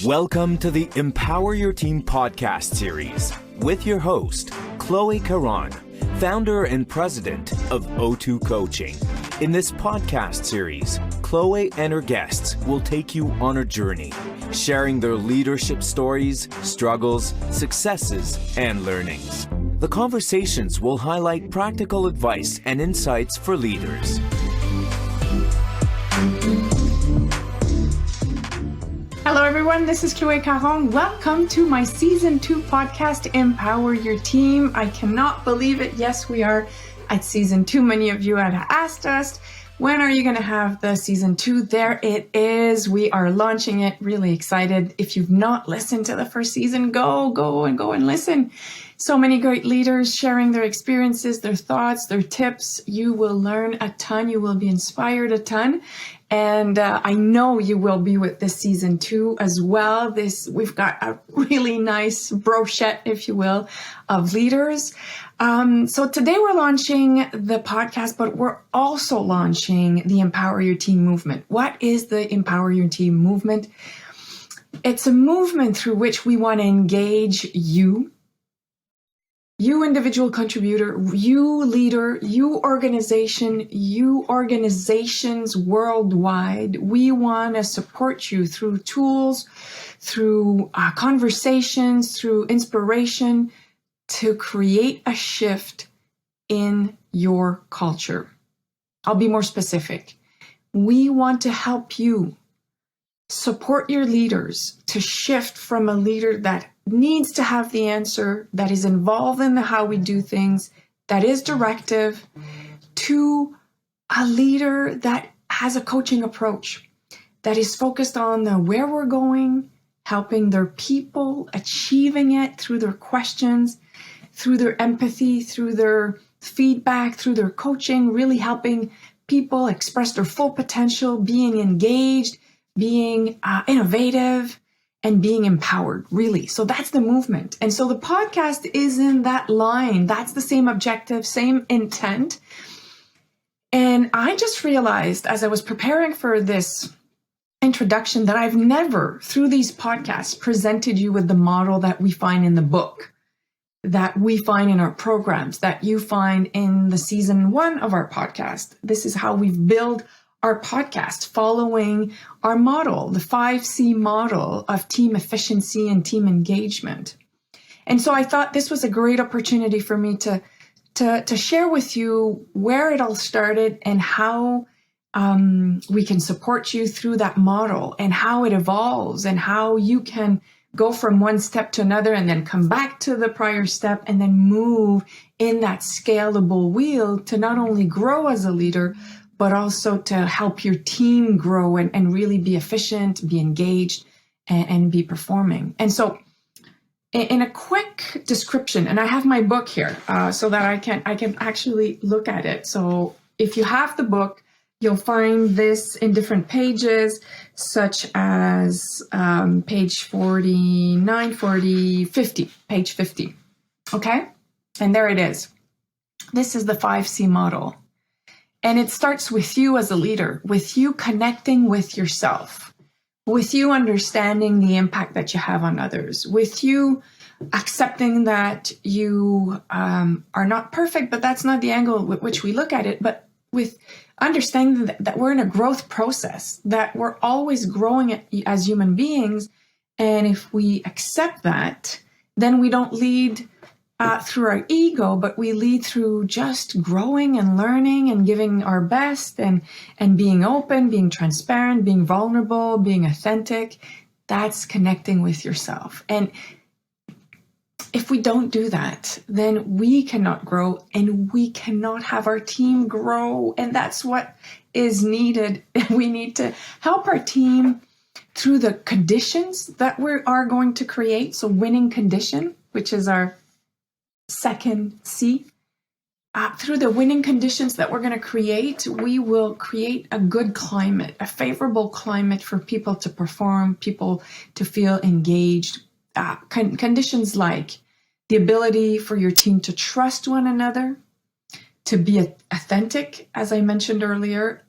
Welcome to the Empower Your Team podcast series with your host, Cloé, founder and president of O2 Coaching. In this podcast series, Cloé and her guests will take you on a journey, sharing their leadership stories, struggles, successes, and learnings. The conversations will highlight practical advice and insights for leaders. Hello everyone, this is Cloé Caron. Welcome to my Season 2 podcast, Empower Your Team. I cannot believe it. Yes, we are at Season 2. Many of you had asked us, when are you going to have the Season 2? There it is. We are launching it. Really excited. If you've not listened to the first season, go and listen. So many great leaders sharing their experiences, their thoughts, their tips. You will learn a ton. You will be inspired a ton. And I know you will be with this Season 2 as well. We've got a really nice brochette, if you will, of leaders. So today we're launching the podcast, but we're also launching the Empower Your Team movement. What is the Empower Your Team movement? It's a movement through which we want to engage you individual contributor, you leader, you organizations worldwide. We want to support you through tools, through conversations, through inspiration to create a shift in your culture. I'll be more specific. We want to help you support your leaders to shift from a leader that needs to have the answer, that is involved in how we do things, that is directive, to a leader that has a coaching approach, that is focused on where we're going, helping their people, achieving it through their questions, through their empathy, through their feedback, through their coaching, really helping people express their full potential, being engaged, being innovative, and being empowered, really. So that's the movement. And so the podcast is in that line. That's the same objective, same intent. And I just realized as I was preparing for this introduction that I've never, through these podcasts, presented you with the model that we find in the book, that we find in our programs, that you find in the Season 1 of our podcast. This is how we've built our podcast, following our model, the 5C model of team efficiency and team engagement. And so I thought this was a great opportunity for me to share with you where it all started and how we can support you through that model and how it evolves and how you can go from one step to another and then come back to the prior step and then move in that scalable wheel to not only grow as a leader, but also to help your team grow and really be efficient, be engaged, and be performing. And so in a quick description, and I have my book here so that I can actually look at it. So if you have the book, you'll find this in different pages, such as page 49, 40, 50, page 50. Okay? And there it is. This is the 5C model. And it starts with you as a leader, with you connecting with yourself, with you understanding the impact that you have on others, with you accepting that you are not perfect, but that's not the angle with which we look at it, but with understanding that we're in a growth process, that we're always growing as human beings. And if we accept that, then we don't lead through our ego, but we lead through just growing and learning and giving our best and being open, being transparent, being vulnerable, being authentic. That's connecting with yourself. And if we don't do that, then we cannot grow and we cannot have our team grow. And that's what is needed. We need to help our team through the conditions that we are going to create. So winning condition, which is our second C. Through the winning conditions that we're going to create, we will create a good climate, a favorable climate for people to perform, people to feel engaged. Conditions like the ability for your team to trust one another, to be authentic, as I mentioned earlier,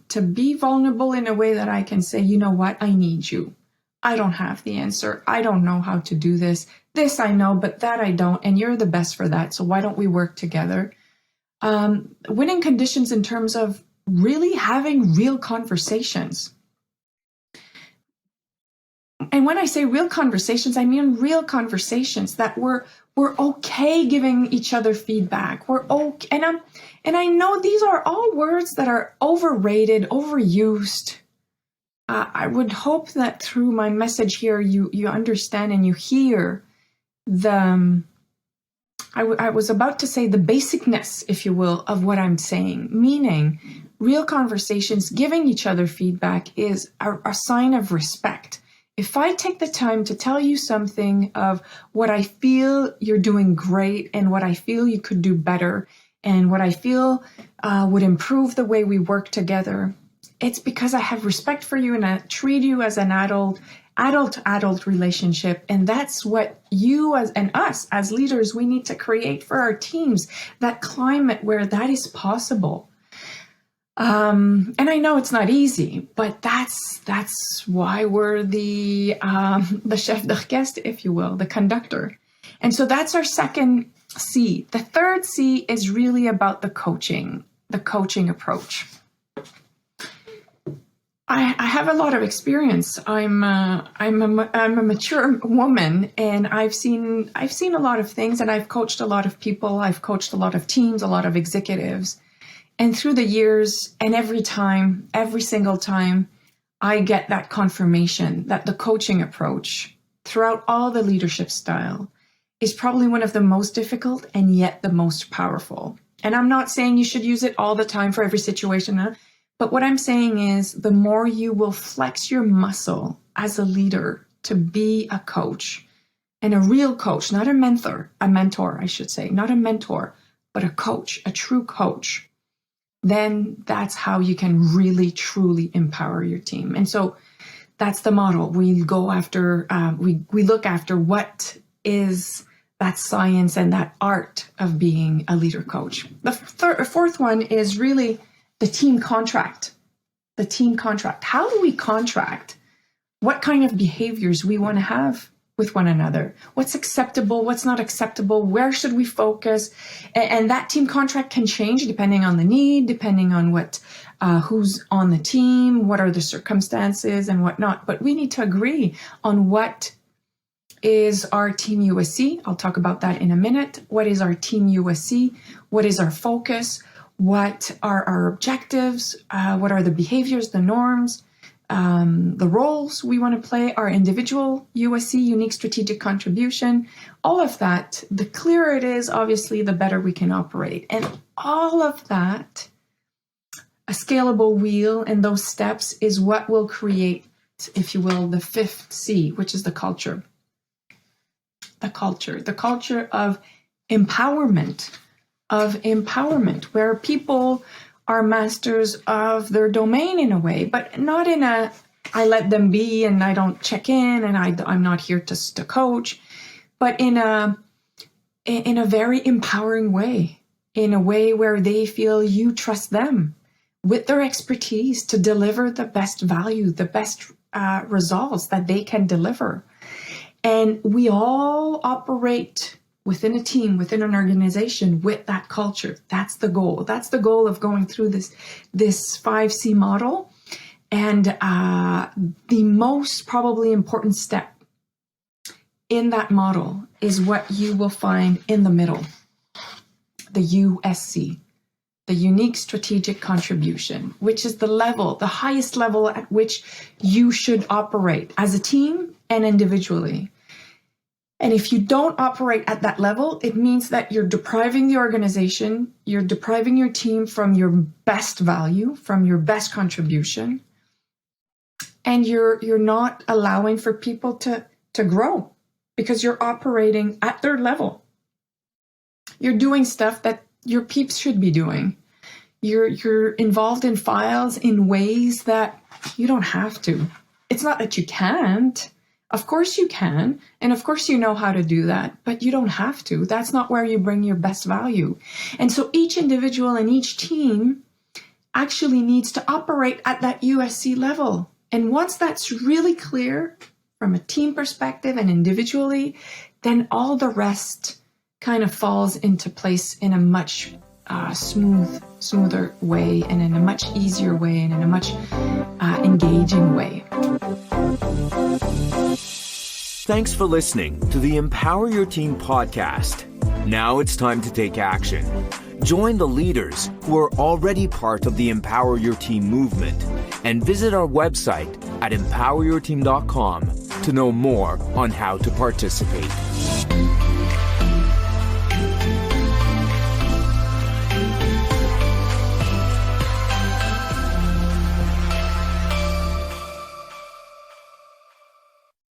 to be vulnerable in a way that I can say, you know what, I need you. I don't have the answer. I don't know how to do this. This I know, but that I don't. And you're the best for that. So why don't we work together? Winning conditions in terms of really having real conversations. And when I say real conversations, I mean real conversations that we're okay giving each other feedback. We're okay, and I know these are all words that are overrated, overused. I would hope that through my message here, you understand and you hear the. I was about to say the basicness, if you will, of what I'm saying, meaning real conversations, giving each other feedback is a sign of respect. If I take the time to tell you something of what I feel you're doing great and what I feel you could do better and what I feel would improve the way we work together, it's because I have respect for you and I treat you as an adult relationship. And that's what you and us as leaders, we need to create for our teams, that climate where that is possible. And I know it's not easy, but that's why we're the chef d'orchestre, if you will, the conductor. And so that's our second C. The third C is really about the coaching approach. I have a lot of experience. I'm a mature woman, and I've seen a lot of things, and I've coached a lot of people. I've coached a lot of teams, a lot of executives. And through the years, and every single time, I get that confirmation that the coaching approach throughout all the leadership style is probably one of the most difficult and yet the most powerful. And I'm not saying you should use it all the time for every situation, but what I'm saying is the more you will flex your muscle as a leader to be a coach, and a real coach, not a mentor, I should say, not a mentor, but a coach, a true coach, then that's how you can really, truly empower your team. And so that's the model. We go after, we look after what is that science and that art of being a leader coach. The fourth one is really the team contract. The team contract. How do we contract? What kind of behaviors we want to have with one another? What's acceptable? What's not acceptable? Where should we focus? And that team contract can change depending on the need, depending on what, who's on the team, what are the circumstances and whatnot. But we need to agree on what is our team USC. I'll talk about that in a minute. What is our team USC? What is our focus? What are our objectives? What are the behaviors, the norms? The roles we want to play, our individual USC, unique strategic contribution, all of that, the clearer it is, obviously, the better we can operate. And all of that, a scalable wheel and those steps is what will create, if you will, the fifth C, which is the culture. The culture of empowerment, where people are masters of their domain in a way, but not in a, I let them be and I don't check in and I'm not here to coach, but in a very empowering way, in a way where they feel you trust them with their expertise to deliver the best value, the best results that they can deliver. And we all operate within a team, within an organization, with that culture. That's the goal. That's the goal of going through this 5C model. And the most probably important step in that model is what you will find in the middle, the USC, the unique strategic contribution, which is the level, the highest level at which you should operate as a team and individually. And if you don't operate at that level, it means that you're depriving the organization, you're depriving your team from your best value, from your best contribution, and you're not allowing for people to grow because you're operating at their level. You're doing stuff that your peeps should be doing. You're involved in files in ways that you don't have to. It's not that you can't. Of course you can, and of course you know how to do that, but you don't have to. That's not where you bring your best value. And so each individual and each team actually needs to operate at that USC level. And once that's really clear from a team perspective and individually, then all the rest kind of falls into place in a much smoother way, and in a much easier way, and in a much engaging way. Thanks for listening to the Empower Your Team podcast. Now it's time to take action. Join the leaders who are already part of the Empower Your Team movement and visit our website at empoweryourteam.com to know more on how to participate.